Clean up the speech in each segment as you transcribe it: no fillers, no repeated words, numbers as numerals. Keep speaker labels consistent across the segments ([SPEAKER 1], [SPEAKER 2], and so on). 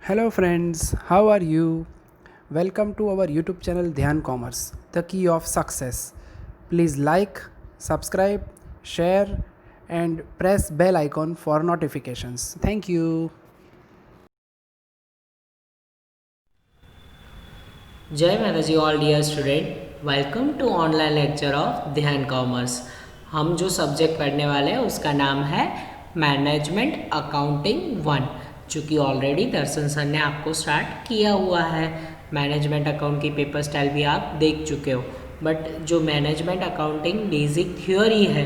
[SPEAKER 1] Hello friends, how are you? Welcome to our YouTube channel Dhyan Commerce, the key of success. Please like, subscribe, share and press bell icon for notifications. Thank you.
[SPEAKER 2] जय Mata ji all dear student, welcome to online lecture of Dhyan commerce. हम जो subject पढ़ने वाले हैं उसका नाम है management accounting one, जो कि ऑलरेडी दर्शन सर ने आपको स्टार्ट किया हुआ है। मैनेजमेंट अकाउंट की पेपर स्टाइल भी आप देख चुके हो, बट जो मैनेजमेंट अकाउंटिंग बेसिक थ्योरी है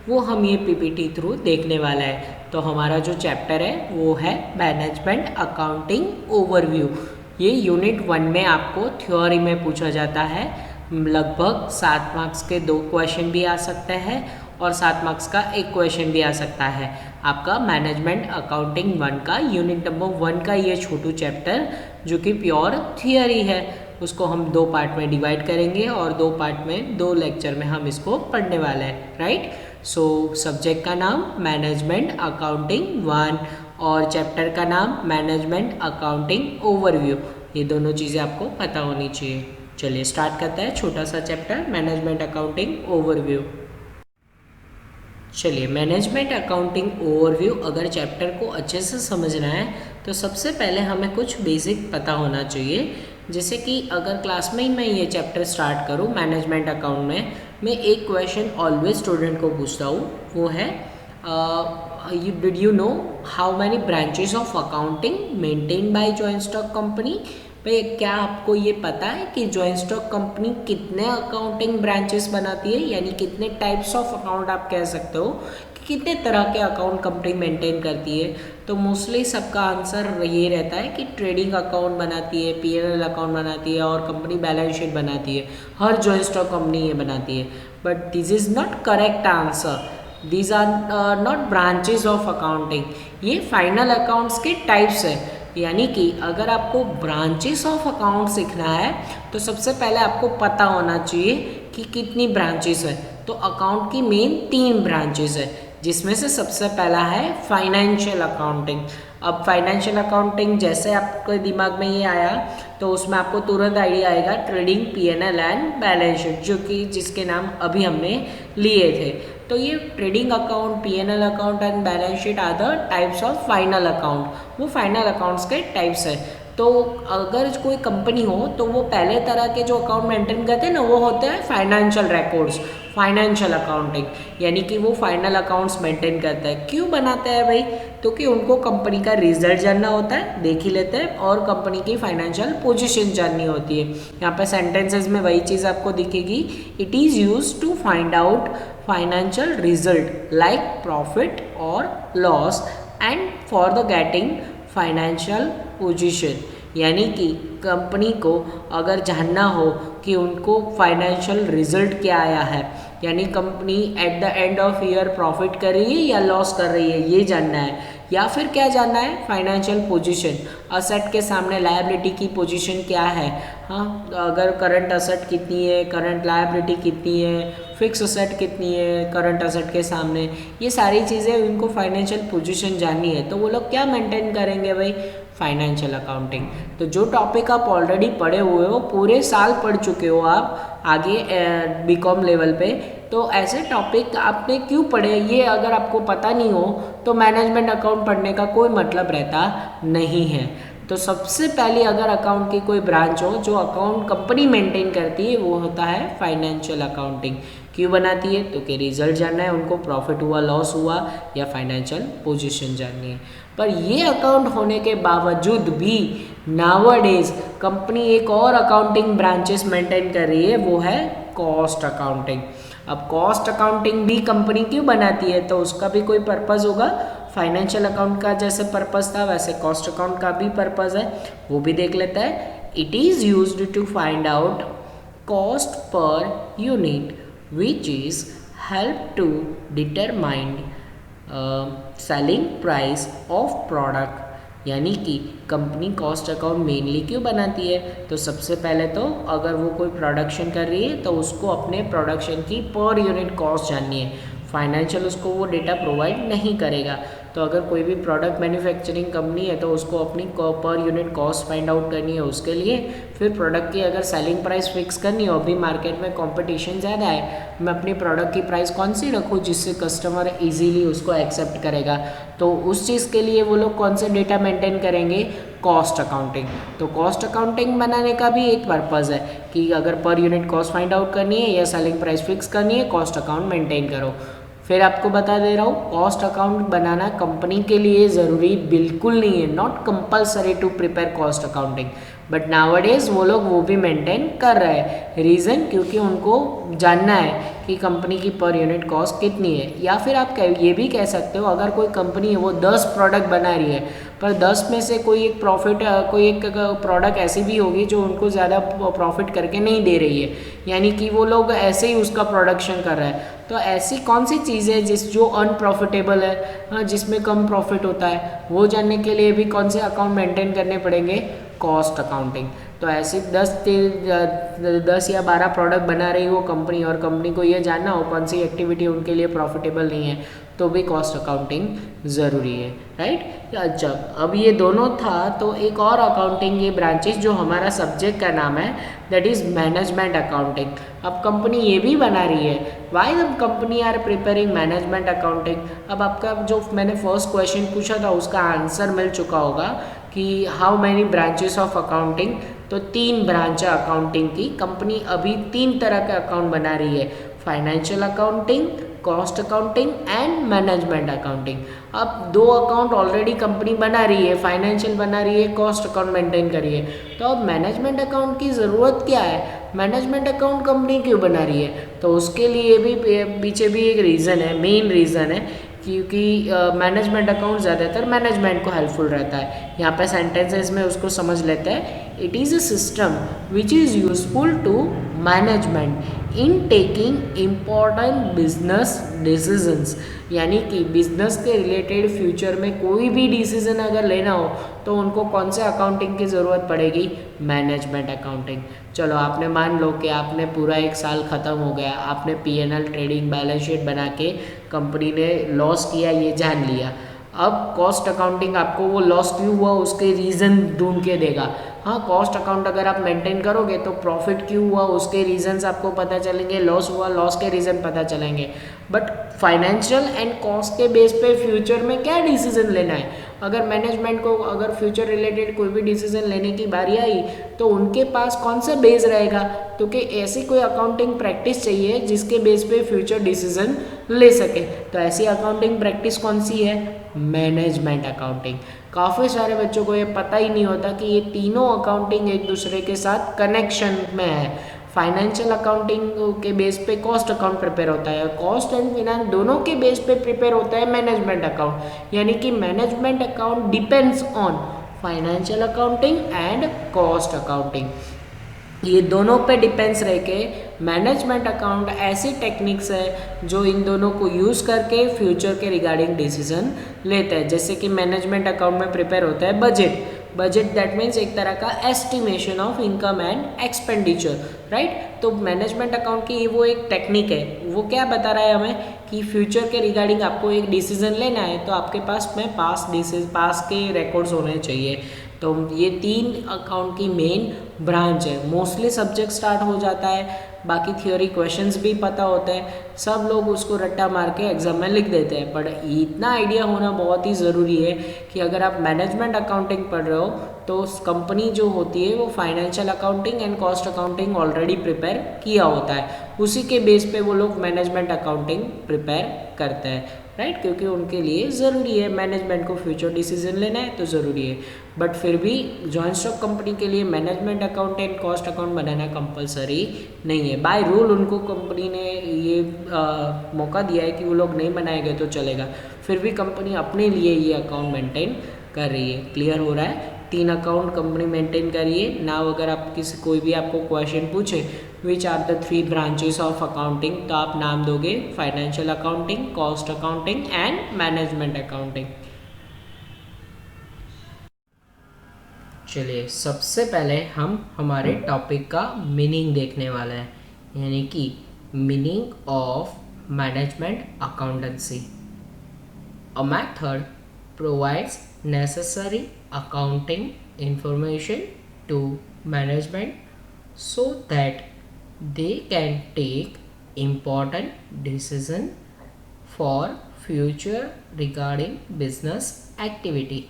[SPEAKER 2] वो हम ये पीपीटी थ्रू देखने वाला है। तो हमारा जो चैप्टर है वो है मैनेजमेंट अकाउंटिंग ओवरव्यू। ये यूनिट 1 में आपको थ्योरी में पूछा जाता है। लगभग 7 मार्क्स के 2 क्वेश्चन भी आ सकते हैं और 7 मार्क्स का एक क्वेश्चन भी आ सकता है। आपका मैनेजमेंट अकाउंटिंग 1 का यूनिट नंबर 1 का ये छोटू चैप्टर जो कि प्योर थियरी है, उसको हम 2 पार्ट में डिवाइड करेंगे और 2 पार्ट में 2 लेक्चर में हम इसको पढ़ने वाले हैं, राइट। सो सब्जेक्ट का नाम मैनेजमेंट अकाउंटिंग 1 और चैप्टर का नाम मैनेजमेंट अकाउंटिंग ओवरव्यू। ये दोनों चीज़ें आपको पता होनी चाहिए। चलिए स्टार्ट करते हैं छोटा सा चैप्टर मैनेजमेंट अकाउंटिंग ओवरव्यू। चलिए मैनेजमेंट अकाउंटिंग ओवरव्यू अगर चैप्टर को अच्छे से समझना है तो सबसे पहले हमें कुछ बेसिक पता होना चाहिए। जैसे कि अगर क्लास में ही मैं ये चैप्टर स्टार्ट करूँ मैनेजमेंट अकाउंट में, मैं एक क्वेश्चन ऑलवेज स्टूडेंट को पूछता हूँ, वो है did you know how many branches of accounting maintain by joint stock company. भाई क्या आपको ये पता है कि जॉइंट स्टॉक कंपनी कितने अकाउंटिंग ब्रांचेस बनाती है, यानी कितने टाइप्स ऑफ अकाउंट आप कह सकते हो कि कितने तरह के अकाउंट कंपनी मेंटेन करती है। तो मोस्टली सबका आंसर ये रहता है कि ट्रेडिंग अकाउंट बनाती है, पीएनएल अकाउंट बनाती है और कंपनी बैलेंस शीट बनाती है। हर जॉइंट स्टॉक कंपनी ये बनाती है, but this is not correct answer. These are not branches of accounting, ये फाइनल अकाउंट्स के टाइप्स है। यानी कि अगर आपको ब्रांचेस ऑफ अकाउंट सीखना है तो सबसे पहले आपको पता होना चाहिए कि कितनी ब्रांचेस है। तो अकाउंट की मेन 3 ब्रांचेस है, जिसमें से सबसे पहला है फाइनेंशियल अकाउंटिंग। अब फाइनेंशियल अकाउंटिंग जैसे आपके दिमाग में ये आया तो उसमें आपको तुरंत आइडिया आएगा trading, PNL and balance sheet, जो कि जिसके नाम अभी हमने लिए थे। तो ये trading account, PNL account and balance sheet are the types of final account, वो फाइनल अकाउंट्स के टाइप्स है। तो अगर कोई कंपनी हो तो वो पहले तरह के जो अकाउंट मेंटेन करते हैं ना, वो होते हैं फाइनेंशियल रिकॉर्ड्स, फाइनेंशियल अकाउंटिंग, यानी कि वो फाइनल अकाउंट्स मेंटेन करता है। क्यों बनाता है भाई? तो कि उनको कंपनी का रिजल्ट जानना होता है, देख ही लेते हैं, और कंपनी की फाइनेंशियल पोजीशन जाननी होती है। यहाँ पे सेंटेंसेस में वही चीज़ आपको दिखेगी, it is use to find out financial result like profit और loss and for the getting financial position. यानी कि कंपनी को अगर जानना हो कि उनको फाइनेंशियल रिजल्ट क्या आया है, यानी company at the end of year profit कर रही है या लॉस कर रही है, ये जानना है। या फिर क्या जानना है? फाइनेंशियल पोजीशन, असेट के सामने लायबिलिटी की पोजीशन क्या है। हाँ, अगर करंट असेट कितनी है, करंट लायबिलिटी कितनी है, फिक्स असेट कितनी है करंट असेट के सामने, ये सारी चीज़ें उनको फाइनेंशियल पोजीशन जाननी है। तो वो लोग क्या मेंटेन करेंगे भाई? Financial accounting. तो जो टॉपिक आप ऑलरेडी पढ़े हुए हो, पूरे साल पढ़ चुके हो आप आगे बीकॉम लेवल पे, तो ऐसे टॉपिक आपने क्यों पढ़े, ये अगर आपको पता नहीं हो तो मैनेजमेंट अकाउंट पढ़ने का कोई मतलब रहता नहीं है। तो सबसे पहले अगर अकाउंट की कोई ब्रांच हो जो अकाउंट कंपनी मेंटेन करती है, वो होता है फाइनेंशियल अकाउंटिंग। क्यों बनाती है? तो कि रिजल्ट जानना है उनको, प्रॉफिट हुआ, लॉस हुआ, या फाइनेंशियल पोजीशन जाननी है। पर ये अकाउंट होने के बावजूद भी नाउअडेज कंपनी एक और अकाउंटिंग ब्रांचेस मेंटेन कर रही है, वो है कॉस्ट अकाउंटिंग। अब कॉस्ट अकाउंटिंग भी कंपनी क्यों बनाती है? तो उसका भी कोई पर्पज़ होगा। फाइनेंशियल अकाउंट का जैसे पर्पज़ था वैसे कॉस्ट अकाउंट का भी पर्पज़ है, वो भी देख लेता है। It is used to find out cost per unit which is help to determine selling price of product. यानी कि कंपनी कॉस्ट अकाउंट मेनली क्यों बनाती है? तो सबसे पहले तो अगर वो कोई प्रोडक्शन कर रही है तो उसको अपने प्रोडक्शन की पर यूनिट कॉस्ट जाननी है। फाइनेंशियल उसको वो डेटा प्रोवाइड नहीं करेगा, तो अगर कोई भी प्रोडक्ट मैन्युफैक्चरिंग कंपनी है तो उसको अपनी per unit cost find out करनी है, उसके लिए फिर प्रोडक्ट की अगर सेलिंग प्राइस फिक्स करनी हो, अभी मार्केट में कंपटीशन ज़्यादा है, मैं अपनी प्रोडक्ट की प्राइस कौन सी रखूँ जिससे कस्टमर इजीली उसको एक्सेप्ट करेगा, तो उस चीज़ के लिए वो लोग कौन से डेटा मेंटेन करेंगे, कॉस्ट अकाउंटिंग। तो कॉस्ट अकाउंटिंग बनाने का भी एक पर्पज़ है कि अगर per unit cost find out करनी है या सेलिंग प्राइस फिक्स करनी है, कॉस्ट अकाउंट मेंटेन करो। फिर आपको बता दे रहा हूँ, कॉस्ट अकाउंट बनाना कंपनी के लिए ज़रूरी बिल्कुल नहीं है, not compulsory to prepare cost accounting, but nowadays वो लोग वो भी मेंटेन कर रहे हैं। रीज़न, क्योंकि उनको जानना है कि कंपनी की पर यूनिट कॉस्ट कितनी है। या फिर आप ये भी कह सकते हो, अगर कोई कंपनी है वो 10 प्रोडक्ट बना रही है, पर 10 में से कोई एक प्रोडक्ट ऐसी भी होगी जो उनको ज़्यादा प्रॉफिट करके नहीं दे रही है, यानी कि वो लोग ऐसे ही उसका प्रोडक्शन कर रहे हैं, तो ऐसी कौन सी चीज़ है जो अनप्रॉफिटेबल है, जिसमें कम प्रॉफिट होता है, वो जानने के लिए भी कौन से अकाउंट मेंटेन करने पड़ेंगे, कॉस्ट अकाउंटिंग। तो ऐसे 10 या 12 प्रोडक्ट बना रही वो कंपनी, और कंपनी को ये जानना हो कौन सी एक्टिविटी उनके लिए प्रॉफिटेबल नहीं है, तो भी कॉस्ट अकाउंटिंग ज़रूरी है, राइट। अच्छा, अब ये दोनों था, तो एक और अकाउंटिंग ये ब्रांचेस जो हमारा सब्जेक्ट का नाम है, दैट इज़ मैनेजमेंट अकाउंटिंग। अब कंपनी ये भी बना रही है, why the company are preparing management accounting. अब आपका जो मैंने फर्स्ट क्वेश्चन पूछा था उसका आंसर मिल चुका होगा कि how many branches of accounting, तो 3 ब्रांच है अकाउंटिंग की। कंपनी अभी 3 तरह के अकाउंट बना रही है, financial accounting, cost accounting and management accounting. अब 2 अकाउंट ऑलरेडी कंपनी बना रही है, फाइनेंशियल बना रही है, कॉस्ट अकाउंट मेंटेन कर रही है, तो अब मैनेजमेंट अकाउंट की ज़रूरत क्या है, मैनेजमेंट अकाउंट कंपनी क्यों बना रही है, तो उसके लिए भी पीछे भी एक रीज़न है, मेन रीज़न है, क्योंकि मैनेजमेंट अकाउंट ज़्यादातर मैनेजमेंट को हेल्पफुल रहता है। यहाँ पे सेंटेंसेस में उसको समझ लेते हैं। It is a system which is useful to management in taking important business decisions, यानी कि बिजनेस के रिलेटेड फ्यूचर में कोई भी डिसीजन अगर लेना हो तो उनको कौन से अकाउंटिंग की ज़रूरत पड़ेगी, मैनेजमेंट अकाउंटिंग। चलो, आपने मान लो कि आपने पूरा 1 साल ख़त्म हो गया, आपने P&L ट्रेडिंग बैलेंस शीट बना के कंपनी ने लॉस किया ये जान लिया। अब कॉस्ट अकाउंटिंग आपको वो लॉस क्यों हुआ उसके रीज़न ढूंढ के देगा। हाँ, कॉस्ट अकाउंट अगर आप मेंटेन करोगे तो प्रॉफिट क्यों हुआ उसके रीजंस आपको पता चलेंगे, लॉस हुआ लॉस के रीज़न पता चलेंगे। बट फाइनेंशियल एंड कॉस्ट के बेस पे फ्यूचर में क्या डिसीजन लेना है, अगर मैनेजमेंट को अगर फ्यूचर रिलेटेड कोई भी डिसीजन लेने की बारी आई तो उनके पास कौन सा बेस रहेगा, क्योंकि ऐसी कोई अकाउंटिंग प्रैक्टिस चाहिए जिसके बेस पे फ्यूचर डिसीजन ले सके। तो ऐसी अकाउंटिंग प्रैक्टिस कौन सी है, मैनेजमेंट अकाउंटिंग। काफ़ी सारे बच्चों को ये पता ही नहीं होता कि ये तीनों अकाउंटिंग एक दूसरे के साथ कनेक्शन में है। फाइनेंशियल अकाउंटिंग के बेस पे कॉस्ट अकाउंट प्रिपेयर होता है, कॉस्ट एंड फिनांस दोनों के बेस पे प्रिपेयर होता है मैनेजमेंट अकाउंट, यानी कि management account depends on financial accounting and cost accounting. ये दोनों पे डिपेंड्स रह के मैनेजमेंट अकाउंट ऐसी टेक्निक्स है जो इन दोनों को यूज़ करके फ्यूचर के रिगार्डिंग डिसीजन लेते हैं। जैसे कि मैनेजमेंट अकाउंट में प्रिपेयर होता है बजट दैट मीन्स एक तरह का estimation of income and expenditure, right. तो मैनेजमेंट अकाउंट की वो एक टेक्निक है, वो क्या बता रहा है हमें कि फ्यूचर के रिगार्डिंग आपको एक डिसीजन लेना है तो आपके पास में पास के रिकॉर्ड्स होने चाहिए। तो ये 3 अकाउंट की मेन ब्रांच है। मोस्टली सब्जेक्ट स्टार्ट हो जाता है, बाकी थियोरी क्वेश्चंस भी पता होते हैं, सब लोग उसको रट्टा मार के एग्जाम में लिख देते हैं। बट इतना आइडिया होना बहुत ही ज़रूरी है कि अगर आप मैनेजमेंट अकाउंटिंग पढ़ रहे हो तो कंपनी जो होती है वो financial accounting and cost accounting already prepare किया होता है, उसी के बेस पे वो लोग मैनेजमेंट अकाउंटिंग प्रिपेयर करते हैं, राइट। क्योंकि उनके लिए ज़रूरी है, मैनेजमेंट को फ्यूचर डिसीजन लेना है तो ज़रूरी है। बट फिर भी जॉइंट स्टॉक कंपनी के लिए management account and cost account banana compulsory नहीं है। बाय रूल उनको कंपनी ने ये मौका दिया है कि वो लोग नहीं बनाएंगे तो चलेगा, फिर भी कंपनी अपने लिए ये अकाउंट मेंटेन कर रही है। क्लियर हो रहा है, 3 अकाउंट कंपनी मेंटेन करिए। नाउ अगर आप कोई भी आपको क्वेश्चन पूछे which are the 3 branches of accounting, तो आप नाम दोगे financial accounting, cost accounting and management accounting. चलिए, सबसे पहले हम हमारे टॉपिक का मीनिंग देखने वाले हैं, यानी कि meaning of management accountancy. A method provides necessary accounting information to management so that they can take important decision for future regarding business activity।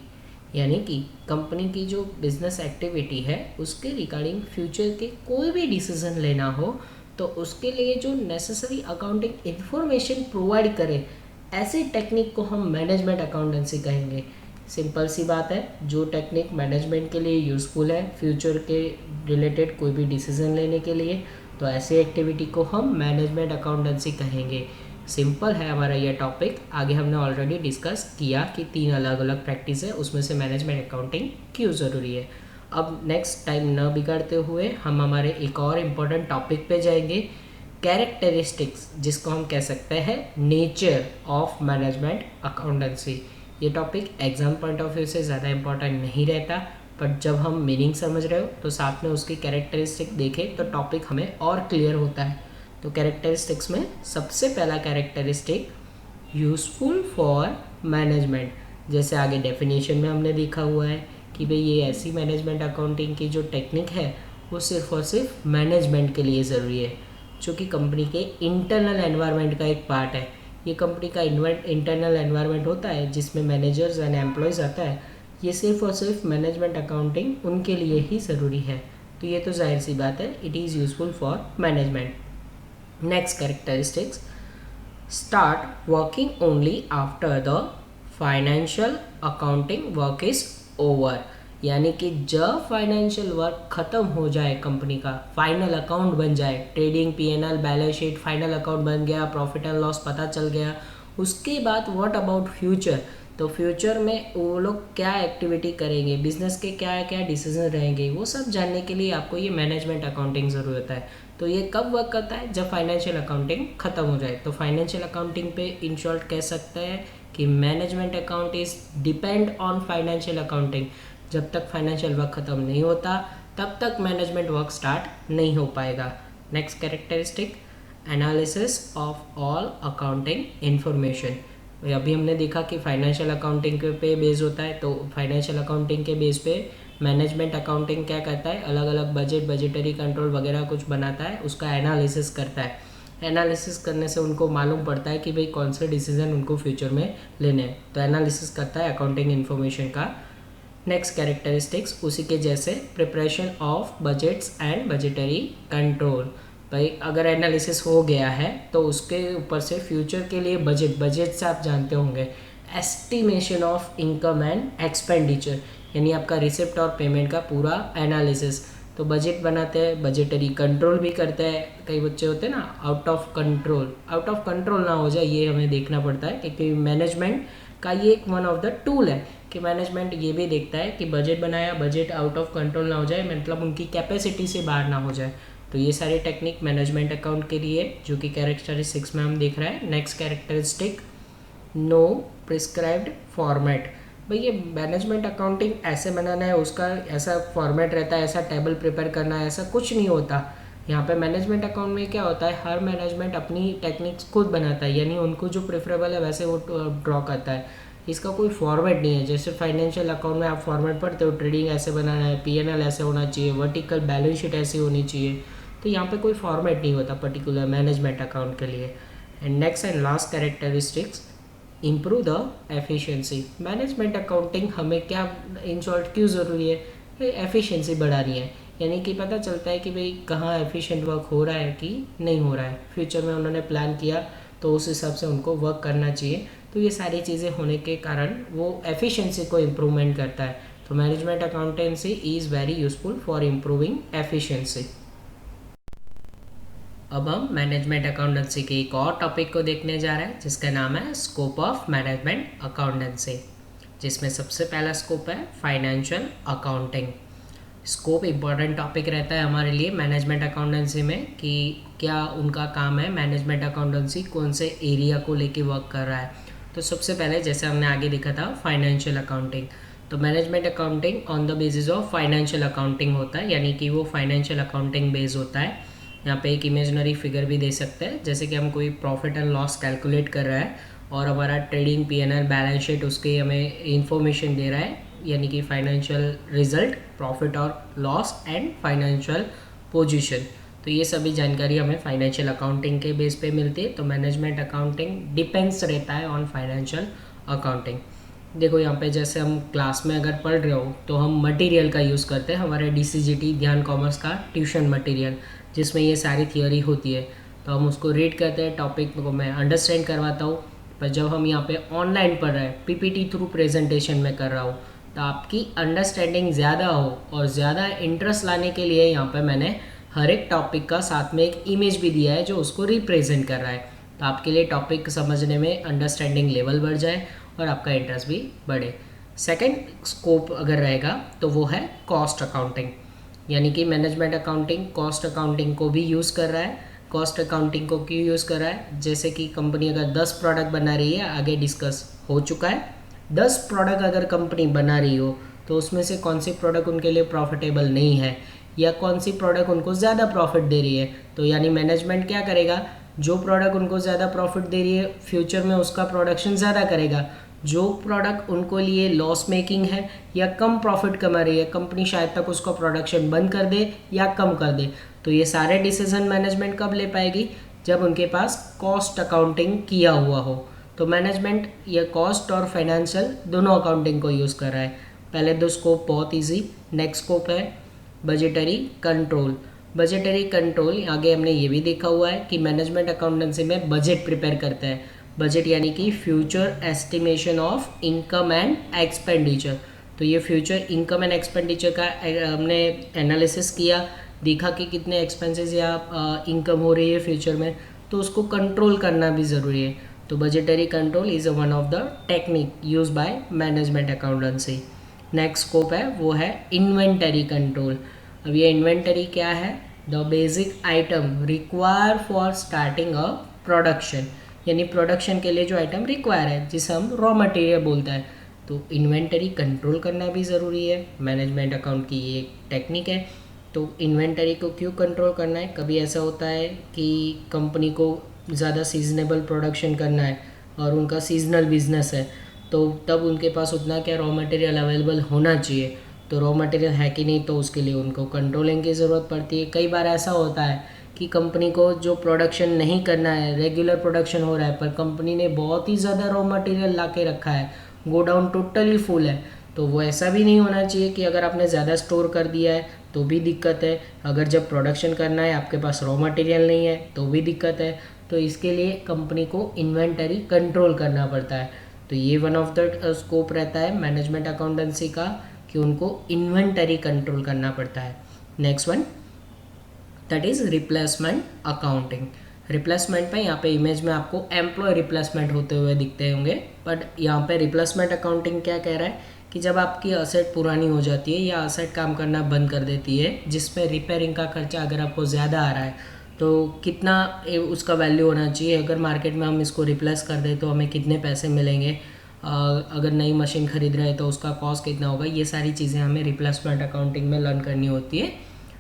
[SPEAKER 2] यानी कि कंपनी की जो बिजनेस एक्टिविटी है उसके रिगार्डिंग फ्यूचर के कोई भी डिसीजन लेना हो तो उसके लिए जो नेसेसरी अकाउंटिंग इंफॉर्मेशन प्रोवाइड करे, ऐसी टेक्निक को हम मैनेजमेंट अकाउंटेंसी कहेंगे। सिंपल सी बात है, जो टेक्निक मैनेजमेंट के लिए यूज़फुल है फ्यूचर के रिलेटेड कोई भी डिसीजन लेने के लिए, तो ऐसी एक्टिविटी को हम मैनेजमेंट अकाउंटेंसी कहेंगे। सिंपल है हमारा यह टॉपिक। आगे हमने ऑलरेडी डिस्कस किया कि 3 अलग अलग प्रैक्टिस है, उसमें से मैनेजमेंट अकाउंटिंग क्यों ज़रूरी है। अब नेक्स्ट टाइम न बिगाड़ते हुए हम हमारे एक और इम्पॉर्टेंट टॉपिक पे जाएंगे, कैरेक्टरिस्टिक्स, जिसको हम कह सकते हैं नेचर ऑफ मैनेजमेंट अकाउंटेंसी। ये topic exam point of view से ज़्यादा इम्पॉर्टेंट नहीं रहता, बट जब हम मीनिंग समझ रहे हो तो साथ में उसकी कैरेक्टरिस्टिक देखें तो टॉपिक हमें और क्लियर होता है। तो कैरेक्टरिस्टिक्स में सबसे पहला कैरेक्टरिस्टिक यूज़फुल फॉर मैनेजमेंट, जैसे आगे डेफिनेशन में हमने देखा हुआ है कि भाई ये ऐसी मैनेजमेंट अकाउंटिंग की जो टेक्निक है वो सिर्फ और सिर्फ मैनेजमेंट के लिए ज़रूरी है, जो कि कंपनी के इंटरनल एनवायरनमेंट का एक पार्ट है। ये कंपनी का इंटरनल एनवायरनमेंट होता है जिसमें मैनेजर्स एंड एम्प्लॉयज़ आता है, ये सिर्फ और सिर्फ मैनेजमेंट अकाउंटिंग उनके लिए ही ज़रूरी है। तो ये तो जाहिर सी बात है, it is useful for management. Next characteristics, start working only after the financial accounting work is over. यानी कि जब फाइनेंशियल वर्क ख़त्म हो जाए, कंपनी का फाइनल अकाउंट बन जाए, trading P&L balance sheet final account बन गया, प्रॉफिट एंड लॉस पता चल गया, उसके बाद व्हाट अबाउट फ्यूचर। तो फ्यूचर में वो लोग क्या एक्टिविटी करेंगे, बिजनेस के क्या क्या डिसीजन रहेंगे, वो सब जानने के लिए आपको ये मैनेजमेंट अकाउंटिंग ज़रूरत है। तो ये कब वर्क करता है, जब फाइनेंशियल अकाउंटिंग ख़त्म हो जाए। तो फाइनेंशियल अकाउंटिंग पे इन शॉर्ट कह सकते हैं कि management account is depend on financial accounting. जब तक फाइनेंशियल वर्क ख़त्म नहीं होता तब तक मैनेजमेंट वर्क स्टार्ट नहीं हो पाएगा। Next characteristic, analysis of all accounting information. अभी हमने देखा कि फाइनेंशियल अकाउंटिंग पे बेस होता है, तो फाइनेंशियल अकाउंटिंग के बेस पे मैनेजमेंट अकाउंटिंग क्या करता है, अलग अलग बजट, बजटरी कंट्रोल वगैरह कुछ बनाता है, उसका एनालिसिस करता है। एनालिसिस करने से उनको मालूम पड़ता है कि भाई कौन से डिसीजन उनको फ्यूचर में लेने हैं, तो एनालिसिस करता है अकाउंटिंग इन्फॉर्मेशन का। नेक्स्ट कैरेक्टरिस्टिक्स उसी के जैसे, preparation of budgets and budgetary control. भाई अगर एनालिसिस हो गया है तो उसके ऊपर से फ्यूचर के लिए बजट से आप जानते होंगे, estimation of income and expenditure, यानी आपका रिसिप्ट और पेमेंट का पूरा एनालिसिस। तो बजट बनाते हैं, बजटरी कंट्रोल भी करते हैं। कई बच्चे होते हैं ना आउट ऑफ कंट्रोल ना हो जाए, ये हमें देखना पड़ता है, क्योंकि मैनेजमेंट का ये एक वन ऑफ द टूल है कि मैनेजमेंट ये भी देखता है कि बजट बनाया, बजट आउट ऑफ कंट्रोल ना हो जाए, मतलब उनकी कैपेसिटी से बाहर ना हो जाए। तो ये सारी टेक्निक मैनेजमेंट अकाउंट के लिए, जो कि कैरेक्टरिस्टिक्स में हम देख रहे हैं। Next characteristic, no prescribed format. भाई ये मैनेजमेंट अकाउंटिंग ऐसे बनाना है, उसका ऐसा फॉर्मेट रहता है, ऐसा टेबल प्रिपेयर करना है, ऐसा कुछ नहीं होता। यहाँ पे मैनेजमेंट अकाउंट में क्या होता है, हर मैनेजमेंट अपनी टेक्निक्स खुद बनाता है, यानी उनको जो प्रेफरेबल है वैसे वो ड्रॉ करता है। इसका कोई फॉर्मेट नहीं है। जैसे फाइनेंशियल अकाउंट में आप फॉर्मेट पढ़ते हो, ट्रेडिंग ऐसे बनाना है, P&L ऐसे होना चाहिए, वर्टिकल बैलेंस शीट ऐसी होनी चाहिए। तो यहाँ पे कोई फॉर्मेट नहीं होता पर्टिकुलर मैनेजमेंट अकाउंट के लिए। And next and last characteristics, improve the efficiency. Management accounting हमें क्या इन शॉर्ट क्यों ज़रूरी है, एफिशिएंसी बढ़ानी है, यानी कि पता चलता है कि भाई कहाँ एफिशिएंट वर्क हो रहा है कि नहीं हो रहा है। फ्यूचर में उन्होंने प्लान किया तो उस हिसाब से उनको वर्क करना चाहिए। तो ये सारी चीज़ें होने के कारण वो एफिशिएंसी को इम्प्रूवमेंट करता है। तो management accountancy is very useful for improving efficiency. अब हम मैनेजमेंट अकाउंटेंसी के एक और टॉपिक को देखने जा रहे हैं, जिसका नाम है स्कोप ऑफ मैनेजमेंट अकाउंटेंसी, जिसमें सबसे पहला स्कोप है financial accounting. Scope important topic रहता है हमारे लिए मैनेजमेंट अकाउंटेंसी में, कि क्या उनका काम है, मैनेजमेंट अकाउंटेंसी कौन से एरिया को लेके वर्क कर रहा है। तो सबसे पहले जैसे हमने आगे देखा था फाइनेंशियल अकाउंटिंग, तो management accounting on the basis of financial accounting होता है, यानी कि वो फाइनेंशियल अकाउंटिंग बेस होता है। यहाँ पे एक इमेजनरी फिगर भी दे सकते हैं, जैसे कि हम कोई प्रॉफिट एंड लॉस कैलकुलेट कर रहा है और हमारा ट्रेडिंग पीएनएल बैलेंस शीट उसके हमें इंफॉर्मेशन दे रहा है, यानी कि फाइनेंशियल रिजल्ट, प्रॉफिट और लॉस एंड फाइनेंशियल पोजीशन। तो ये सभी जानकारी हमें फाइनेंशियल अकाउंटिंग के बेस पे मिलती है। तो मैनेजमेंट अकाउंटिंग डिपेंड्स रहता है ऑन फाइनेंशियल अकाउंटिंग। देखो यहाँ पे जैसे हम क्लास में अगर पढ़ रहे हो तो हम मटेरियल का यूज़ करते हैं, हमारे DCGT ध्यान कॉमर्स का ट्यूशन मटेरियल, जिसमें ये सारी थियोरी होती है। तो हम उसको रीड करते हैं, टॉपिक को मैं अंडरस्टैंड करवाता हूँ। पर जब हम यहाँ पे ऑनलाइन पढ़ रहे हैं, PPT थ्रू प्रेजेंटेशन में कर रहा हूँ, तो आपकी अंडरस्टैंडिंग ज़्यादा हो और ज़्यादा इंटरेस्ट लाने के लिए यहाँ पे मैंने हर एक टॉपिक का साथ में एक इमेज भी दिया है जो उसको रिप्रेजेंट कर रहा है। तो आपके लिए टॉपिक समझने में अंडरस्टैंडिंग लेवल बढ़ जाए और आपका इंटरेस्ट भी बढ़े। सेकंड स्कोप अगर रहेगा तो वो है कॉस्ट अकाउंटिंग, यानी कि मैनेजमेंट अकाउंटिंग कॉस्ट अकाउंटिंग को भी यूज़ कर रहा है। कॉस्ट अकाउंटिंग को क्यों यूज़ कर रहा है? जैसे कि कंपनी अगर 10 प्रोडक्ट बना रही है, आगे डिस्कस हो चुका है, 10 प्रोडक्ट अगर कंपनी बना रही हो तो उसमें से कौन सी प्रोडक्ट उनके लिए प्रॉफिटेबल नहीं है या कौन सी प्रोडक्ट उनको ज़्यादा प्रॉफिट दे रही है, तो यानी मैनेजमेंट क्या करेगा, जो प्रोडक्ट उनको ज़्यादा प्रॉफिट दे रही है फ्यूचर में उसका प्रोडक्शन ज़्यादा करेगा। जो प्रोडक्ट उनको लिए लॉस मेकिंग है या कम प्रॉफिट कमा रही है, कंपनी शायद तक उसका प्रोडक्शन बंद कर दे या कम कर दे। तो ये सारे डिसीजन मैनेजमेंट कब ले पाएगी? जब उनके पास कॉस्ट अकाउंटिंग किया हुआ हो। तो मैनेजमेंट ये कॉस्ट और फाइनेंशियल दोनों अकाउंटिंग को यूज़ कर रहा है। पहले दो स्कोप बहुत ईजी। नेक्स्ट स्कोप है बजटरी कंट्रोल। बजटरी कंट्रोल आगे हमने ये भी देखा हुआ है कि मैनेजमेंट अकाउंटेंसी में बजट प्रिपेयर करता है। बजट यानी कि future estimation of income and expenditure. तो ये फ्यूचर इनकम एंड एक्सपेंडिचर का हमने एनालिसिस किया, देखा कि कितने एक्सपेंसेस या इनकम हो रही है फ्यूचर में, तो उसको कंट्रोल करना भी ज़रूरी है। तो budgetary control is one of the technique use by management accountancy. Next scope है वो है इन्वेंटरी कंट्रोल। अब ये इन्वेंटरी क्या है? The basic item require for starting a production, यानी प्रोडक्शन के लिए जो आइटम रिक्वायर है, जिसे हम रॉ मटेरियल बोलते हैं। तो इन्वेंटरी कंट्रोल करना भी ज़रूरी है। मैनेजमेंट अकाउंट की ये टेक्निक है। तो इन्वेंटरी को क्यों कंट्रोल करना है? कभी ऐसा होता है कि कंपनी को ज़्यादा सीजनेबल प्रोडक्शन करना है और उनका सीजनल बिजनेस है, तो तब उनके पास उतना क्या रॉ मटेरियल अवेलेबल होना चाहिए। तो रॉ मटेरियल है कि नहीं, तो उसके लिए उनको कंट्रोलिंग की ज़रूरत पड़ती है। कई बार ऐसा होता है कि कंपनी को जो प्रोडक्शन नहीं करना है, रेगुलर प्रोडक्शन हो रहा है, पर कंपनी ने बहुत ही ज़्यादा रॉ मटेरियल ला के रखा है, गोडाउन टोटली फुल है। तो वो ऐसा भी नहीं होना चाहिए कि अगर आपने ज़्यादा स्टोर कर दिया है तो भी दिक्कत है, अगर जब प्रोडक्शन करना है आपके पास रॉ मटेरियल नहीं है तो भी दिक्कत है। तो इसके लिए कंपनी को इन्वेंटरी कंट्रोल करना पड़ता है। तो ये वन ऑफ द स्कोप रहता है मैनेजमेंट अकाउंटेंसी का कि उनको इन्वेंटरी कंट्रोल करना पड़ता है। Next one that is replacement accounting. Replacement में यहाँ पे इमेज में आपको एम्प्लॉय रिप्लेसमेंट होते हुए दिखते होंगे, बट यहाँ पे रिप्लेसमेंट अकाउंटिंग क्या कह रहा है कि जब आपकी असेट पुरानी हो जाती है या असेट काम करना बंद कर देती है, जिसमें रिपेयरिंग का खर्चा अगर आपको ज़्यादा आ रहा है, तो कितना उसका वैल्यू होना चाहिए। अगर मार्केट में हम इसको रिप्लेस कर दें तो हमें कितने पैसे मिलेंगे, अगर नई मशीन खरीद रहे हैं तो उसका कॉस्ट कितना होगा। ये सारी चीज़ें हमें रिप्लेसमेंट अकाउंटिंग में लर्न करनी होती है।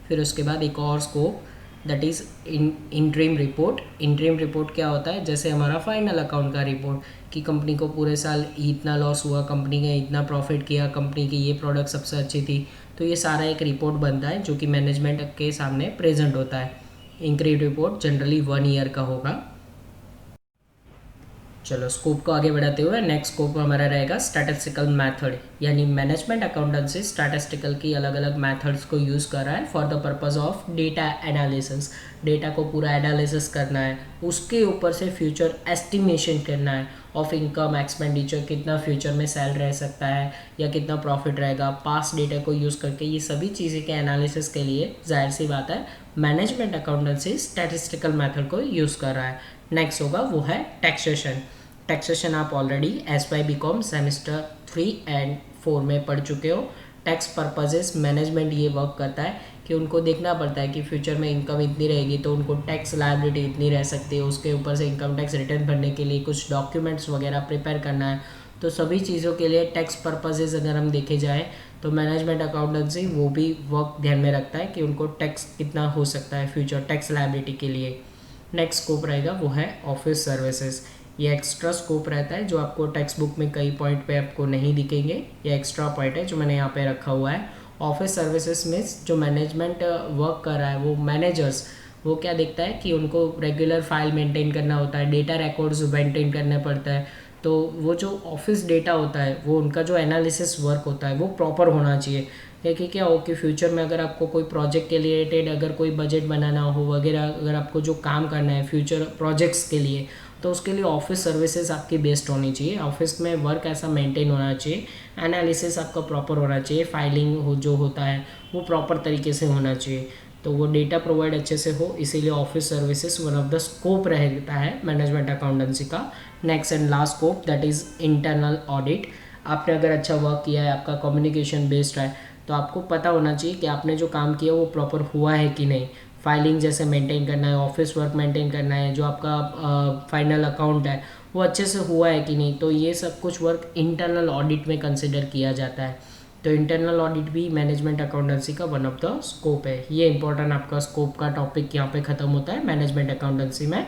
[SPEAKER 2] फिर उसके बाद एक और scope that is interim report. Interim report क्या होता है? जैसे हमारा फाइनल अकाउंट का रिपोर्ट कि कंपनी को पूरे साल इतना लॉस हुआ, कंपनी ने इतना प्रॉफिट किया, कंपनी की ये प्रोडक्ट सबसे अच्छी थी, तो ये सारा एक रिपोर्ट बनता है जो कि मैनेजमेंट के सामने प्रेजेंट होता है। इंक्रीम रिपोर्ट जनरली 1 ईयर का होगा। चलो स्कोप को आगे बढ़ाते हुए नेक्स्ट स्कोप हमारा रहेगा स्टैटिस्टिकल मेथड, यानी मैनेजमेंट अकाउंटेंसी स्टैटिस्टिकल की अलग अलग मेथड्स को यूज़ कर रहा है for the purpose of data analysis. Data को पूरा एनालिसिस करना है, उसके ऊपर से फ्यूचर एस्टिमेशन करना है ऑफ इनकम एक्सपेंडिचर, कितना फ्यूचर में सेल रह सकता है या कितना प्रॉफिट रहेगा। पास्ट डेटा को यूज़ करके ये सभी चीज़ें के एनालिसिस के लिए जाहिर सी बात है मैनेजमेंट अकाउंटेंसी स्टैटिस्टिकल मेथड को यूज़ कर रहा है। नेक्स्ट होगा वो है टैक्सेशन। टैक्सेशन आप already SY BCom semester 3 and 4 में पढ़ चुके हो। टैक्स पर्पजेस मैनेजमेंट ये वर्क करता है कि उनको देखना पड़ता है कि फ्यूचर में इनकम इतनी रहेगी तो उनको टैक्स लायबिलिटी इतनी रह सकती है, उसके ऊपर से इनकम टैक्स रिटर्न भरने के लिए कुछ डॉक्यूमेंट्स वगैरह प्रिपेयर करना है। तो सभी चीज़ों के लिए टैक्स पर्पजेज अगर हम देखे जाए तो मैनेजमेंट अकाउंटेंसी वो भी वर्क ध्यान में रखता है कि उनको टैक्स कितना हो सकता है फ्यूचर टैक्स लायबिलिटी के लिए। नेक्स्ट स्कोप रहेगा वो है ऑफिस सर्विसेज, ये एक्स्ट्रा स्कोप रहता है जो आपको टेक्स्ट बुक में कई पॉइंट पे आपको नहीं दिखेंगे, ये एक्स्ट्रा पॉइंट है जो मैंने यहाँ पे रखा हुआ है। ऑफिस सर्विसेज में जो मैनेजमेंट वर्क कर रहा है वो मैनेजर्स, वो क्या देखता है कि उनको रेगुलर फाइल मेंटेन करना होता है, डेटा रिकॉर्ड्स मेंटेन करना पड़ता है। तो वो जो ऑफिस डेटा होता है वो उनका जो एनालिसिस वर्क होता है वो प्रॉपर होना चाहिए। देखिए क्या हो कि फ्यूचर में अगर आपको कोई प्रोजेक्ट के रिलेटेड अगर कोई बजट बनाना हो वगैरह, अगर आपको जो काम करना है फ्यूचर प्रोजेक्ट्स के लिए, तो उसके लिए ऑफिस सर्विसेज आपकी बेस्ट होनी चाहिए। ऑफिस में वर्क ऐसा मेंटेन होना चाहिए, एनालिसिस आपका प्रॉपर होना चाहिए, फाइलिंग हो जो होता है वो प्रॉपर तरीके से होना चाहिए, तो वो डेटा प्रोवाइड अच्छे से हो, इसीलिए office services one of the scope रहता है मैनेजमेंट अकाउंटेंसी का। Next and last scope that is internal audit. आपने अगर अच्छा वर्क किया है, आपका कम्युनिकेशन बेस्ड है, तो आपको पता होना चाहिए कि आपने जो काम किया वो प्रॉपर हुआ है कि नहीं। फाइलिंग जैसे मेंटेन करना है, ऑफिस वर्क मेंटेन करना है, जो आपका फाइनल अकाउंट है वो अच्छे से हुआ है कि नहीं, तो ये सब कुछ वर्क इंटरनल ऑडिट में कंसिडर किया जाता है। तो इंटरनल ऑडिट भी मैनेजमेंट अकाउंटेंसी का वन ऑफ द स्कोप है। ये इंपॉर्टेंट आपका स्कोप का टॉपिक यहाँ पे ख़त्म होता है मैनेजमेंट अकाउंटेंसी में।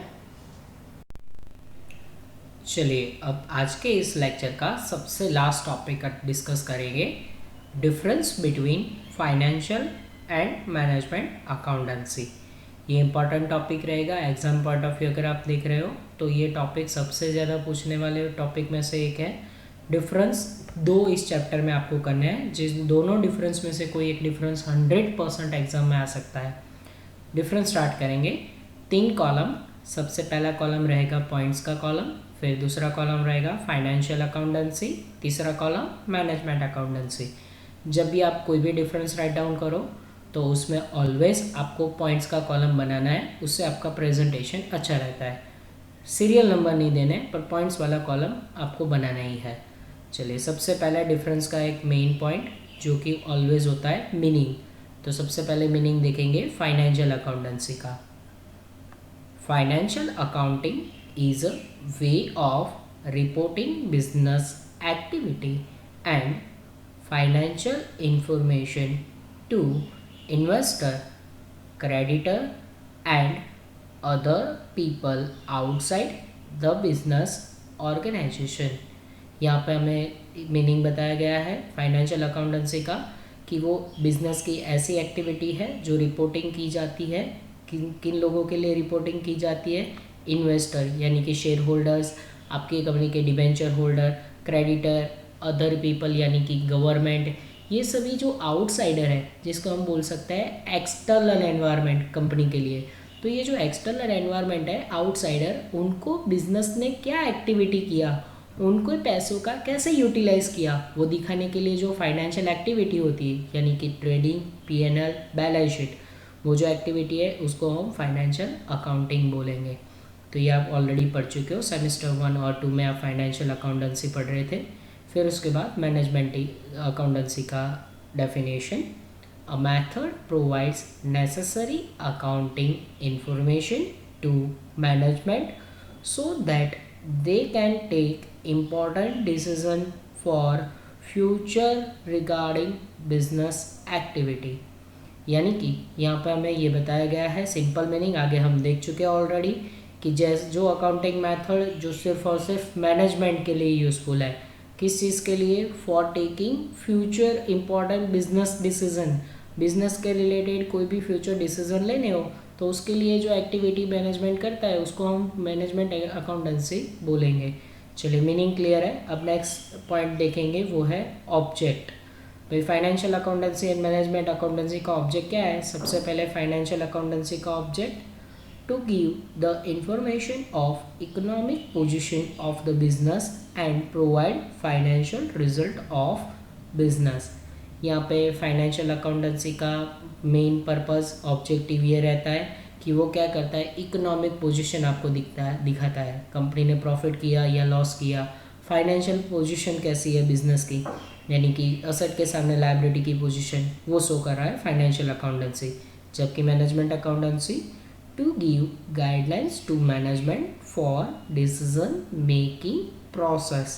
[SPEAKER 2] चलिए अब आज के इस लेक्चर का सबसे लास्ट टॉपिक डिस्कस करेंगे, difference between financial and management accountancy. ये इंपॉर्टेंट टॉपिक रहेगा एग्जाम पॉइंट ऑफ व्यू। अगर आप देख रहे हो तो ये टॉपिक सबसे ज़्यादा पूछने वाले टॉपिक में से एक है। डिफरेंस दो इस चैप्टर में आपको करने हैं, जिस दोनों डिफरेंस में से कोई एक डिफरेंस 100% एग्जाम में आ सकता है। डिफरेंस स्टार्ट करेंगे। 3 कॉलम, सबसे पहला कॉलम रहेगा पॉइंट्स का कॉलम, फिर दूसरा कॉलम रहेगा फाइनेंशियल अकाउंटेंसी, तीसरा कॉलम मैनेजमेंट अकाउंटेंसी। जब भी आप कोई भी डिफरेंस राइट डाउन करो तो उसमें ऑलवेज आपको पॉइंट्स का कॉलम बनाना है, उससे आपका प्रेजेंटेशन अच्छा रहता है। सीरियल नंबर नहीं देने पर पॉइंट्स वाला कॉलम आपको बनाना ही है। चलिए सबसे पहला डिफरेंस का एक मेन पॉइंट जो कि ऑलवेज होता है मीनिंग। तो सबसे पहले मीनिंग देखेंगे फाइनेंशियल अकाउंटेंसी का। Financial accounting is a way of reporting business activity and financial information to investor, creditor and other people outside the business organization। यहाँ पे हमें मीनिंग बताया गया है फाइनेंशियल अकाउंटेंसी का कि वो बिजनेस की ऐसी एक्टिविटी है जो रिपोर्टिंग की जाती है। किन किन लोगों के लिए रिपोर्टिंग की जाती है? इन्वेस्टर यानी कि शेयर होल्डर्स, आपकी कंपनी के debenture holder, creditor, other people यानी कि गवर्नमेंट, ये सभी जो आउटसाइडर है जिसको हम बोल सकते हैं एक्सटर्नल एनवायरनमेंट कंपनी के लिए। तो ये जो एक्सटर्नल एनवायरनमेंट है, आउटसाइडर, उनको बिजनेस ने क्या एक्टिविटी किया, उनको पैसों का कैसे यूटिलाइज किया, वो दिखाने के लिए जो फाइनेंशियल एक्टिविटी होती है यानी कि ट्रेडिंग, पीएनएल, बैलेंस शीट, वो जो एक्टिविटी है उसको हम फाइनेंशियल अकाउंटिंग बोलेंगे। तो ये आप ऑलरेडी पढ़ चुके हो, सेमेस्टर 1 और 2 में आप फाइनेंशियल अकाउंटेंसी पढ़ रहे थे। फिर उसके बाद मैनेजमेंट अकाउंटेंसी का definition, a method provides necessary accounting information to management so that they can take important decision for future regarding business activity. यानी कि यहाँ पे हमें ये बताया गया है, सिंपल मीनिंग आगे हम देख चुके हैं ऑलरेडी, कि जैसे जो अकाउंटिंग मेथड जो सिर्फ और सिर्फ मैनेजमेंट के लिए यूज़फुल है, किस चीज़ के लिए? For taking future important business decision, business के रिलेटेड कोई भी फ्यूचर डिसीजन लेने हो तो उसके लिए जो एक्टिविटी मैनेजमेंट करता है उसको हम मैनेजमेंट अकाउंटेंसी बोलेंगे। चलिए मीनिंग क्लियर है। अब नेक्स्ट पॉइंट देखेंगे, वो है ऑब्जेक्ट। भाई financial accountancy and management accountancy का ऑब्जेक्ट क्या है? सबसे पहले फाइनेंशियल अकाउंटेंसी का object, to give the information of economic position of the business and provide financial result of business। यहाँ पे फाइनेंशियल अकाउंटेंसी का मेन पर्पस ऑब्जेक्टिव ये रहता है कि वो क्या करता है, इकोनॉमिक पोजीशन आपको दिखाता है, कंपनी ने प्रॉफिट किया या लॉस किया, फाइनेंशियल पोजीशन कैसी है बिजनेस की, यानी कि असेट के सामने लायबिलिटी की पोजीशन, वो शो कर रहा है फाइनेंशियल अकाउंटेंसी। जबकि management accountancy to give guidelines to management for decision making process।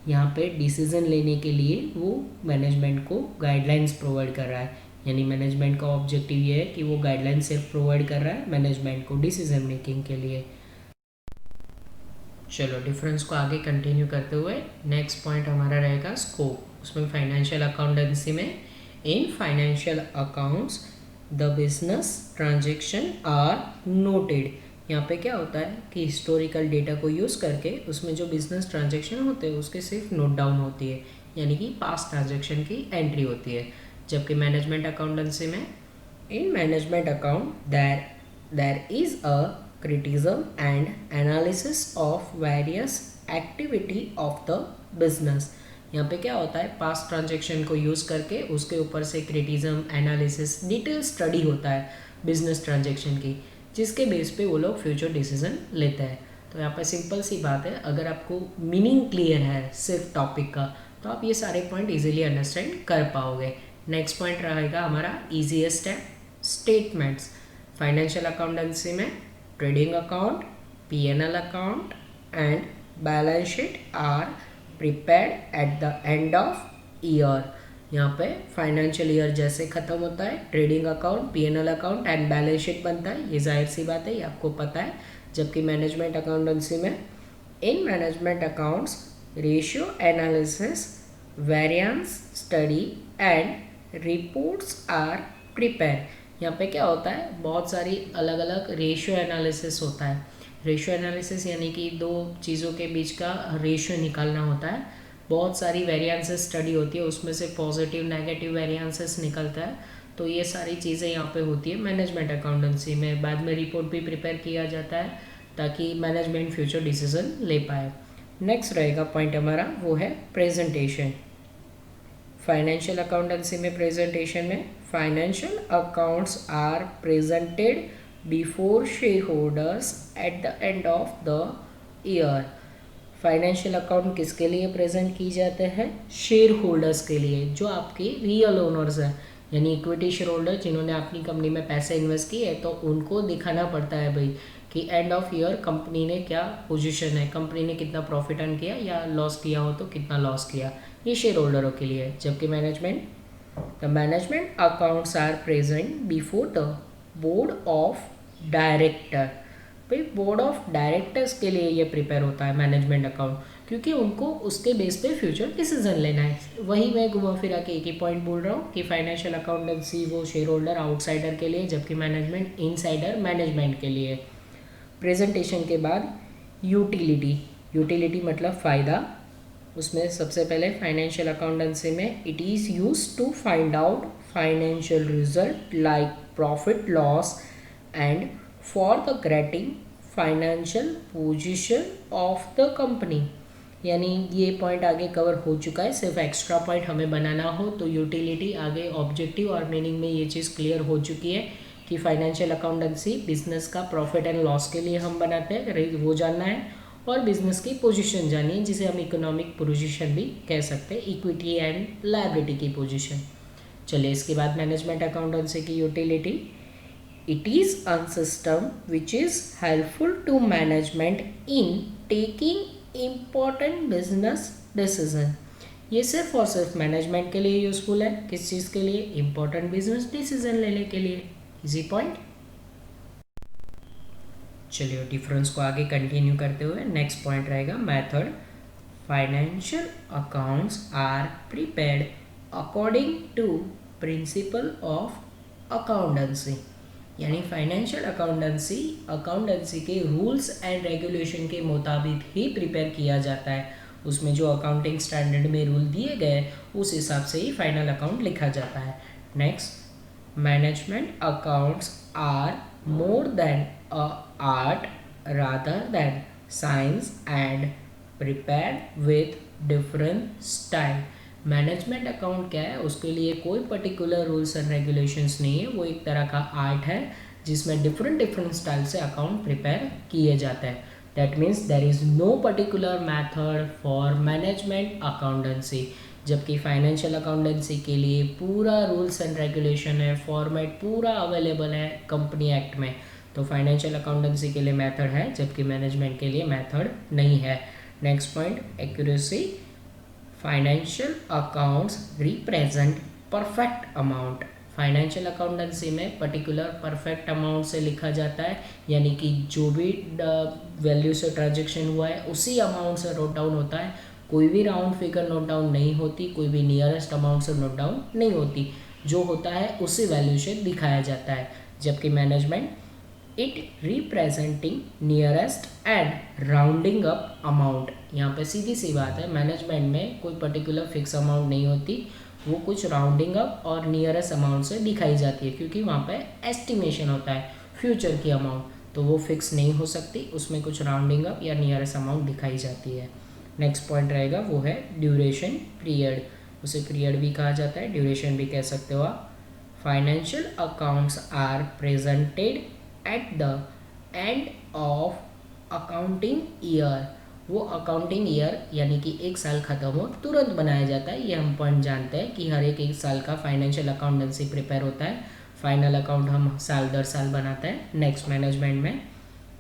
[SPEAKER 2] यहाँ पे डिसीजन लेने के लिए वो मैनेजमेंट को गाइडलाइंस प्रोवाइड कर रहा है, यानी मैनेजमेंट का ऑब्जेक्टिव ये है कि वो गाइडलाइंस सिर्फ प्रोवाइड कर रहा है मैनेजमेंट को डिसीजन मेकिंग के लिए। चलो डिफरेंस को आगे कंटिन्यू करते हुए नेक्स्ट पॉइंट हमारा रहेगा स्कोप। उसमें फाइनेंशियल अकाउंटेंसी में in financial accounts the business transaction are noted. यहाँ पे क्या होता है कि हिस्टोरिकल डेटा को यूज़ करके उसमें जो बिजनेस ट्रांजेक्शन होते हैं उसके सिर्फ नोट डाउन होती है, यानी कि पास्ट ट्रांजेक्शन की एंट्री होती है। जबकि मैनेजमेंट अकाउंटेंसी में in management account there is a criticism and analysis of various activity of the business। यहाँ पे क्या होता है, पास्ट ट्रांजेक्शन को यूज़ करके उसके ऊपर से क्रिटिज्म, एनालिसिस, डिटेल स्टडी होता है बिजनेस ट्रांजेक्शन की, जिसके बेस पे वो लोग फ्यूचर डिसीजन लेते हैं। तो यहाँ पे सिंपल सी बात है, अगर आपको मीनिंग क्लियर है सिर्फ टॉपिक का तो आप ये सारे पॉइंट इजीली अंडरस्टैंड कर पाओगे। नेक्स्ट पॉइंट रहेगा हमारा ईजीएस्ट है स्टेटमेंट्स। फाइनेंशियल अकाउंटेंसी में trading account, P&L account and balance sheet are prepared at the end of year. यहाँ पे फाइनेंशियल ईयर जैसे ख़त्म होता है trading account, P&L account and balance sheet बनता है, ये जाहिर सी बात है, ये आपको पता है। जबकि मैनेजमेंट अकाउंटेंसी में in management accounts ratio analysis, variance study and reports are prepare. यहाँ पे क्या होता है, बहुत सारी अलग अलग रेशियो एनालिसिस होता है। रेशियो एनालिसिस यानी कि दो चीज़ों के बीच का रेशियो निकालना होता है। बहुत सारी वेरिएंसेस स्टडी होती है, उसमें से पॉजिटिव नेगेटिव वेरिएंसेस निकलता है। तो ये सारी चीज़ें यहाँ पे होती है मैनेजमेंट अकाउंटेंसी में। बाद में रिपोर्ट भी प्रिपेयर किया जाता है ताकि मैनेजमेंट फ्यूचर डिसीजन ले पाए। नेक्स्ट रहेगा पॉइंट हमारा, वो है प्रेजेंटेशन। फाइनेंशियल अकाउंटेंसी में प्रेजेंटेशन में financial accounts are presented before shareholders at the end of the year. Financial account किसके लिए प्रेजेंट की जाते हैं? शेयर होल्डर्स के लिए, जो आपके रियल ओनर्स हैं, यानी इक्विटी शेयर होल्डर जिन्होंने अपनी कंपनी में पैसे इन्वेस्ट किए, तो उनको दिखाना पड़ता है भाई कि एंड ऑफ ईयर कंपनी ने क्या पोजीशन है, कंपनी ने कितना प्रॉफिट अर्न किया या लॉस किया हो तो कितना लॉस किया, ये शेयर होल्डरों के लिए। जबकि the management accounts are present before the board of director. भाई बोर्ड ऑफ डायरेक्टर्स के लिए ये प्रिपेयर होता है मैनेजमेंट अकाउंट, क्योंकि उनको उसके बेस पे फ्यूचर डिसीजन लेना है। वही मैं घुमा फिरा के एक ही पॉइंट बोल रहा हूँ कि फाइनेंशियल अकाउंटेंसी वो शेयर होल्डर आउटसाइडर के लिए, जबकि मैनेजमेंट इनसाइडर मैनेजमेंट के लिए। प्रेजेंटेशन के बाद यूटिलिटी मतलब फ़ायदा। उसमें सबसे पहले फाइनेंशियल अकाउंटेंसी में it is use to find out financial result like profit loss and for the grating financial position of the company. यानी ये पॉइंट आगे कवर हो चुका है, सिर्फ एक्स्ट्रा पॉइंट हमें बनाना हो तो यूटिलिटी आगे ऑब्जेक्टिव और मीनिंग में ये चीज़ क्लियर हो चुकी है कि फाइनेंशियल अकाउंटेंसी बिजनेस का प्रॉफिट एंड लॉस के लिए हम बनाते हैं, वो जानना है, और बिजनेस की पोजीशन जानिए जिसे हम इकोनॉमिक पोजीशन भी कह सकते हैं, इक्विटी एंड लायबिलिटी की पोजीशन। चलिए इसके बाद मैनेजमेंट अकाउंटेंसी की utility, it is a system which is helpful to management in taking important business decision. ये सिर्फ और सिर्फ मैनेजमेंट के लिए यूज़फुल है। किस चीज़ के लिए? इम्पॉर्टेंट बिजनेस डिसीजन लेने के लिए। Easy point. चलिए डिफरेंस को आगे कंटिन्यू करते हुए नेक्स्ट पॉइंट रहेगा method. Financial accounts are prepared according to principle of accountancy. यानी फाइनेंशियल अकाउंटेंसी के रूल्स एंड रेगुलेशन के मुताबिक ही प्रिपेयर किया जाता है। उसमें जो अकाउंटिंग स्टैंडर्ड में रूल दिए गए उस हिसाब से ही फाइनल अकाउंट लिखा जाता है। Next, management accounts are more than a art rather than science and prepared with different style। Management account क्या है? उसके लिए कोई पर्टिकुलर रूल्स एंड रेगुलेशंस नहीं है, वो एक तरह का आर्ट है जिसमें डिफरेंट स्टाइल से अकाउंट प्रिपेयर किए जाते हैं। That means there is no particular method for management accountancy. जबकि फाइनेंशियल अकाउंटेंसी के लिए पूरा रूल्स एंड रेगुलेशन है, फॉर्मेट पूरा अवेलेबल है कंपनी एक्ट में। तो फाइनेंशियल अकाउंटेंसी के लिए मेथड है, जबकि मैनेजमेंट के लिए मेथड नहीं है। Next point, accuracy. Financial accounts represent perfect amount. Financial accountancy में पर्टिकुलर परफेक्ट अमाउंट से लिखा जाता है, यानी कि जो भी वैल्यू से ट्रांजेक्शन हुआ है उसी अमाउंट से नोट डाउन होता है। कोई भी राउंड फिगर नोट डाउन नहीं होती, कोई भी नियरेस्ट अमाउंट से नोट डाउन नहीं होती, जो होता है उसी वैल्यू से दिखाया जाता है। जबकि management it representing nearest and rounding up amount, यहाँ पे सीधी सी बात है, मैनेजमेंट में कोई पर्टिकुलर फिक्स अमाउंट नहीं होती, वो कुछ राउंडिंग अप और नियरेस्ट अमाउंट से दिखाई जाती है, क्योंकि वहाँ पे एस्टिमेशन होता है फ्यूचर की अमाउंट, तो वो फिक्स नहीं हो सकती, उसमें कुछ राउंडिंग अप या नियरेस्ट अमाउंट दिखाई जाती है। नेक्स्ट पॉइंट रहेगा वो है ड्यूरेशन पीरियड, उसे पीरियड भी कहा जाता है, ड्यूरेशन भी कह सकते हो आप। Financial accounts are presented at the end of accounting year, वो अकाउंटिंग ईयर यानी कि एक साल खत्म हो तुरंत बनाया जाता है। ये हम पॉइंट जानते हैं कि हर एक साल का फाइनेंशियल अकाउंटेंसी प्रिपेयर होता है, फाइनल अकाउंट हम साल दर साल बनाते हैं। नेक्स्ट मैनेजमेंट में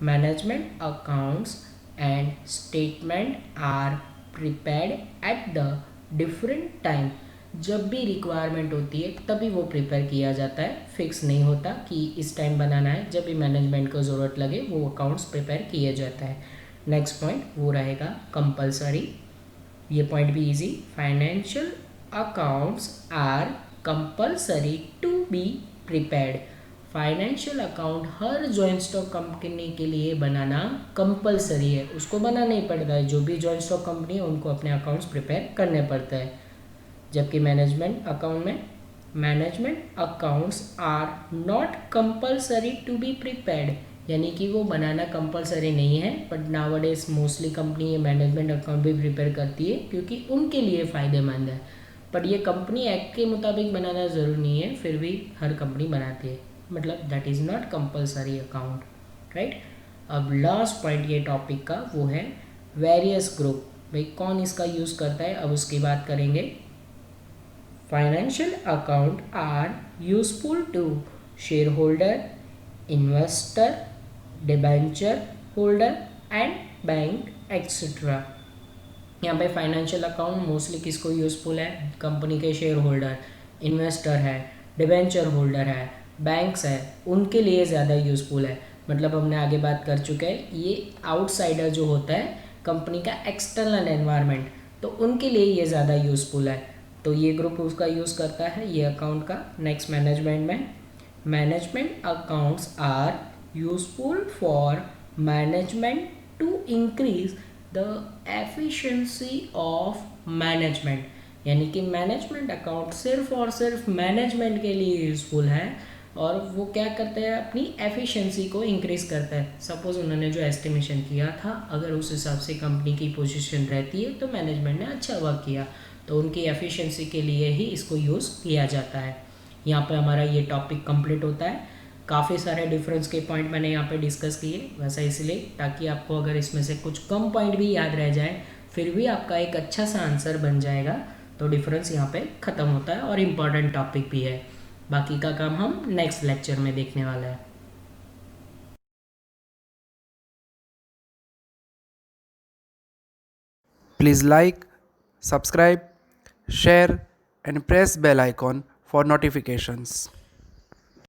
[SPEAKER 2] management accounts and statement are prepared at the different time, जब भी रिक्वायरमेंट होती है तभी वो प्रिपेयर किया जाता है, फिक्स नहीं होता कि इस टाइम बनाना है, जब भी मैनेजमेंट को ज़रूरत लगे वो अकाउंट्स प्रिपेयर किया जाता है। नेक्स्ट पॉइंट वो रहेगा कंपलसरी, ये पॉइंट भी easy, financial accounts are compulsory to be prepared, financial account हर जॉइंट स्टॉक कंपनी के लिए बनाना कंपलसरी है, उसको बनाना ही पड़ता है, जो भी जॉइंट स्टॉक कंपनी है उनको अपने अकाउंट्स प्रिपेयर करने पड़ते हैं। जबकि मैनेजमेंट अकाउंट में management accounts are not compulsory to be prepared, यानी कि वो बनाना कंपलसरी नहीं है, बट नाउअडेज मोस्टली कंपनी ये मैनेजमेंट अकाउंट भी प्रिपेयर करती है क्योंकि उनके लिए फ़ायदेमंद है, बट ये कंपनी एक्ट के मुताबिक बनाना ज़रूरी नहीं है, फिर भी हर कंपनी बनाती है, मतलब that is not compulsory account, right. अब लास्ट पॉइंट ये टॉपिक का वो है वेरियस ग्रुप, भाई कौन इसका यूज़ करता है, अब उसकी बात करेंगे। Financial account are useful to shareholder, investor, debenture holder and bank etcetera. यहाँ पे फाइनेंशियल अकाउंट मोस्टली किसको यूज़फुल है, कंपनी के शेयर होल्डर, इन्वेस्टर है, डिबेंचर होल्डर है, बैंक्स है, उनके लिए ज़्यादा यूज़फुल है। मतलब हमने आगे बात कर चुके हैं, ये आउटसाइडर जो होता है कंपनी का एक्सटर्नल एनवायरनमेंट, तो उनके लिए ये ज़्यादा यूज़फुल है, तो ये ग्रुप उसका यूज़ करता है ये अकाउंट का। नेक्स्ट मैनेजमेंट में management accounts are useful for management to increase the efficiency of management, यानी कि मैनेजमेंट अकाउंट सिर्फ और सिर्फ मैनेजमेंट के लिए यूज़फुल है, और वो क्या करते हैं, अपनी एफिशिएंसी को इंक्रीज़ करता है। सपोज़ उन्होंने जो एस्टिमेशन किया था, अगर उस हिसाब से कंपनी की पोजीशन रहती है तो मैनेजमेंट ने अच्छा वर्क किया, तो उनकी एफिशिएंसी के लिए ही इसको यूज़ किया जाता है। यहाँ पे हमारा ये टॉपिक कंप्लीट होता है। काफ़ी सारे डिफरेंस के पॉइंट मैंने यहाँ पे डिस्कस किए, वैसा इसलिए ताकि आपको अगर इसमें से कुछ कम पॉइंट भी याद रह जाए फिर भी आपका एक अच्छा सा आंसर बन जाएगा, तो डिफरेंस यहाँ पे ख़त्म होता है और इम्पॉर्टेंट टॉपिक भी है। बाकी का काम हम नेक्स्ट लेक्चर में देखने वाला है।
[SPEAKER 1] Please like, subscribe, share and press bell icon for notifications.